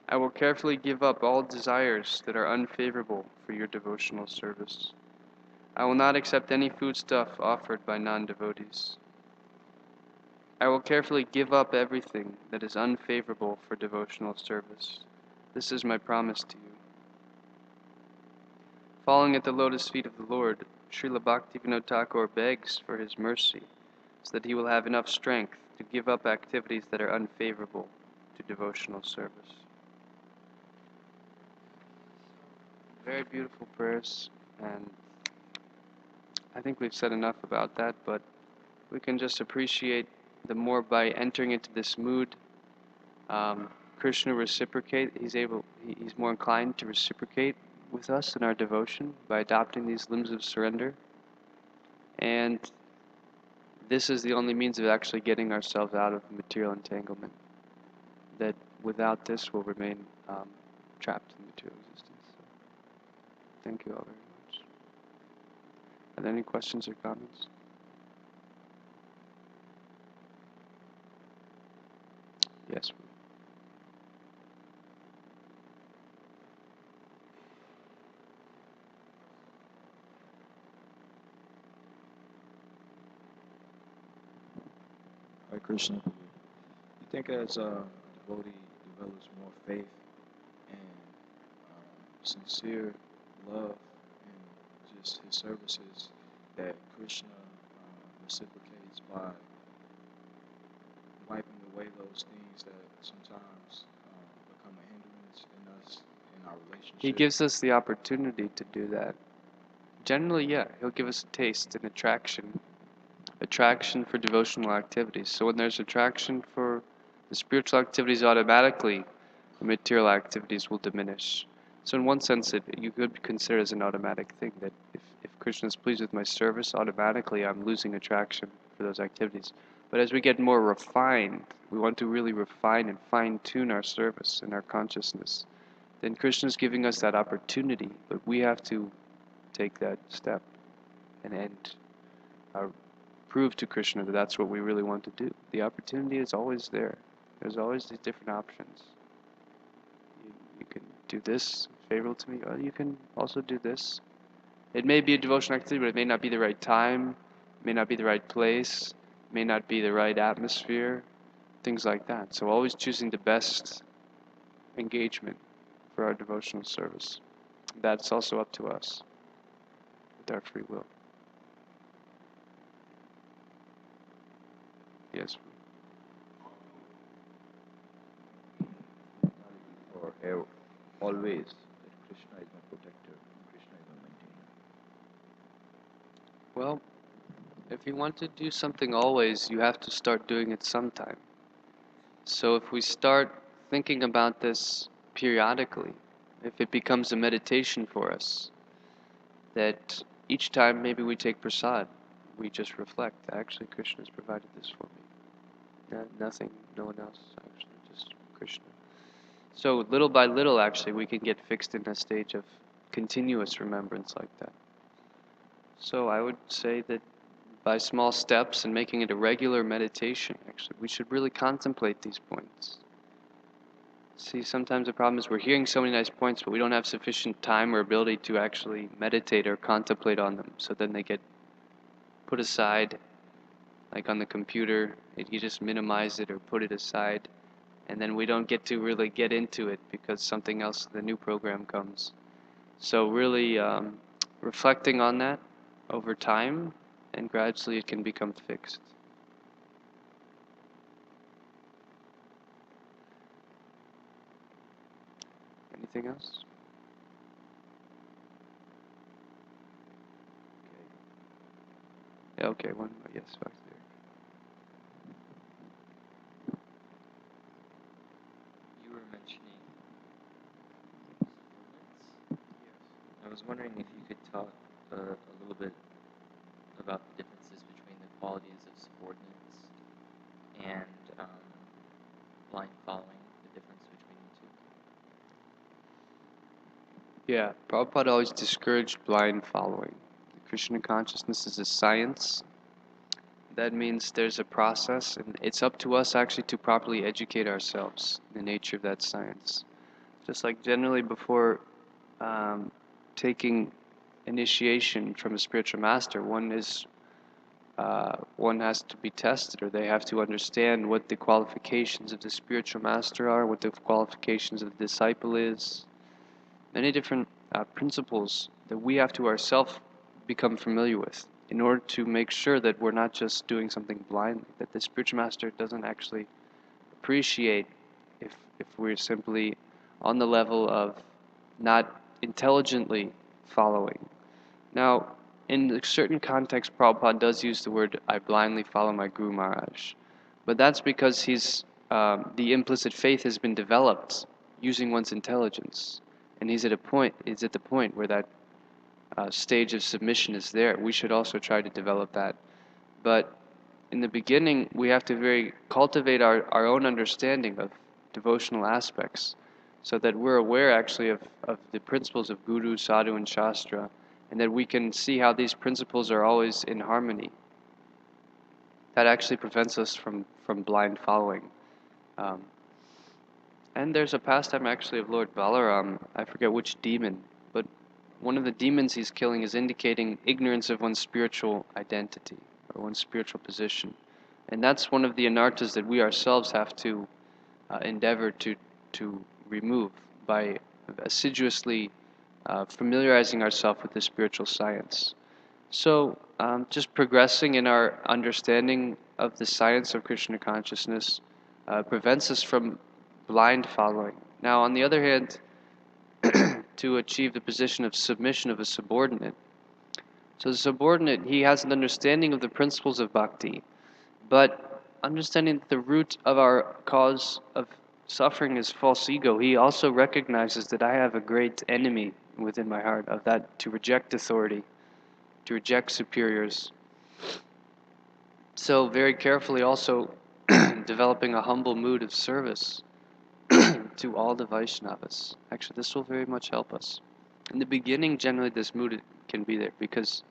Speaker 1: I will carefully give up all desires that are unfavorable for your devotional service. I will not accept any foodstuff offered by non-devotees. I will carefully give up everything that is unfavorable for devotional service. This is my promise to you. Falling at the lotus feet of the Lord, Srila Bhaktivinoda Thakur begs for his mercy, so that he will have enough strength to give up activities that are unfavorable to devotional service. Very beautiful prayers, and I think we've said enough about that, but we can just appreciate the more by entering into this mood. Krishna reciprocate. He's more inclined to reciprocate with us in our devotion by adopting these limbs of surrender. And this is the only means of actually getting ourselves out of material entanglement. That without this we'll remain trapped in material existence. So, thank you all very much. Are there any questions or comments? Yes.
Speaker 2: Hare Krishna. You think as a devotee develops more faith and sincere love and just his services, that Krishna reciprocates by wiping away those things that sometimes become a hindrance in us in our relationship?
Speaker 1: He gives us the opportunity to do that. Generally, yeah, he'll give us a taste and attraction for devotional activities. So when there's attraction for the spiritual activities, automatically the material activities will diminish. So in one sense, you could consider it as an automatic thing that if Krishna is pleased with my service, automatically I'm losing attraction for those activities. But as we get more refined, we want to really refine and fine-tune our service and our consciousness, then Krishna is giving us that opportunity, but we have to take that step and prove to Krishna that that's what we really want to do. The opportunity is always there. There's always these different options. You can do this, favorable to me, or you can also do this. It may be a devotional activity, but it may not be the right time, may not be the right place, may not be the right atmosphere, things like that. So always choosing the best engagement for our devotional service. That's also up to us with our free will. Yes.
Speaker 3: Or always that Krishna is my protector, Krishna is my maintainer.
Speaker 1: Well, if you want to do something always, you have to start doing it sometime. So if we start thinking about this periodically, if it becomes a meditation for us, that each time maybe we take prasad, we just reflect, actually Krishna has provided this for me. Nothing, no one else, actually, just Krishna. So little by little, actually, we can get fixed in a stage of continuous remembrance like that. So I would say that by small steps and making it a regular meditation, actually, we should really contemplate these points. See, sometimes the problem is we're hearing so many nice points, but we don't have sufficient time or ability to actually meditate or contemplate on them. So then they get put aside, like on the computer, you just minimize it or put it aside, and then we don't get to really get into it because something else, the new program comes. So really reflecting on that over time, and gradually it can become fixed. Anything else? Yeah, okay, one more. Yes, back there.
Speaker 4: You were mentioning subordinates. I was wondering if you could talk a little bit about the differences between the qualities of subordinates and blind following, the difference between the two.
Speaker 1: Yeah, Prabhupada always discouraged blind following. Krishna consciousness is a science. That means there's a process, and it's up to us actually to properly educate ourselves in the nature of that science. Just like generally before taking initiation from a spiritual master, one has to be tested, or they have to understand what the qualifications of the spiritual master are, what the qualifications of the disciple is. Many different principles that we have to ourselves become familiar with in order to make sure that we're not just doing something blindly, that the spiritual master doesn't actually appreciate if we're simply on the level of not intelligently following. Now, in a certain context, Prabhupada does use the word, I blindly follow my Guru Maharaj. But that's because the implicit faith has been developed using one's intelligence. And he's at the point where that stage of submission is there. We should also try to develop that. But in the beginning, we have to cultivate our own understanding of devotional aspects so that we're aware actually of the principles of Guru, Sadhu, and Shastra, and that we can see how these principles are always in harmony. That actually prevents us from blind following. And there's a pastime actually of Lord Balaram, I forget which demon, but one of the demons he's killing is indicating ignorance of one's spiritual identity or one's spiritual position. And that's one of the anarthas that we ourselves have to endeavor to remove by assiduously familiarizing ourselves with the spiritual science. So just progressing in our understanding of the science of Krishna consciousness prevents us from blind following. Now, on the other hand, to achieve the position of submission of a subordinate. So the subordinate, he has an understanding of the principles of bhakti, but understanding that the root of our cause of suffering is false ego, he also recognizes that I have a great enemy within my heart of that to reject authority, to reject superiors. So very carefully also developing a humble mood of service to all the Vaishnavas. Actually, this will very much help us. In the beginning, generally this mood can be there because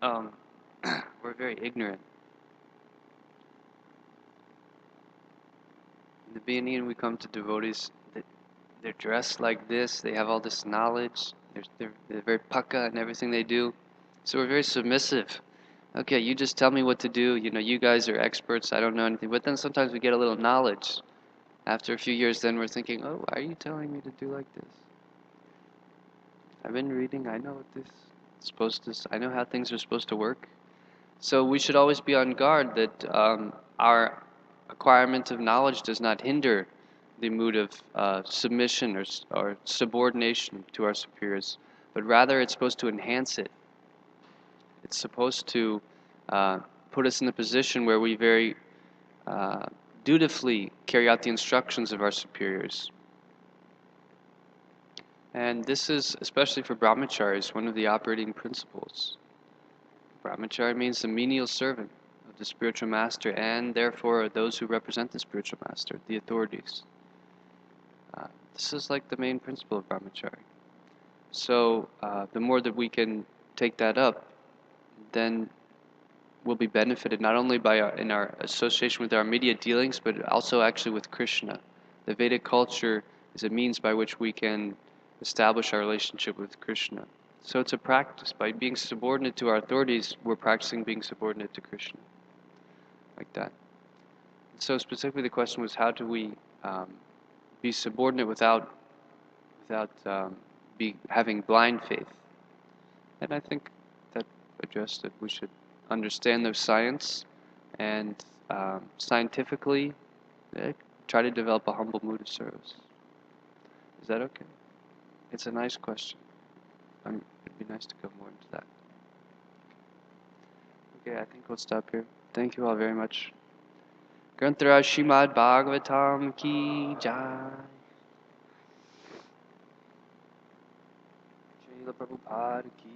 Speaker 1: we're very ignorant. In the beginning, we come to devotees, they're dressed like this, they have all this knowledge, they're very pukka in everything they do. So we're very submissive. Okay, you just tell me what to do, you guys are experts, I don't know anything. But then sometimes we get a little knowledge. After a few years, then we're thinking, oh, why are you telling me to do like this? I've been reading, I know what this is supposed to, I know how things are supposed to work. So we should always be on guard that our acquirement of knowledge does not hinder the mood of submission or subordination to our superiors, but rather it's supposed to enhance it. It's supposed to put us in a position where we very dutifully carry out the instructions of our superiors. And this is, especially for brahmacharis, one of the operating principles. Brahmachari means the menial servant of the spiritual master, and therefore those who represent the spiritual master, the authorities. This is like the main principle of brahmachari. So the more that we can take that up, then we'll be benefited not only in our association with our immediate dealings, but also actually with Krishna. The Vedic culture is a means by which we can establish our relationship with Krishna. So it's a practice. By being subordinate to our authorities, we're practicing being subordinate to Krishna. Like that. So specifically the question was, how do we be subordinate without having blind faith? And I think that addressed it. We should understand the science and scientifically try to develop a humble mood of service. Is that okay? It's a nice question. It'd be nice to go more into that. Okay, I think we'll stop here. Thank you all very much. Granthara Srimad Bhagvatam ki jai. Srila Prabhupada ki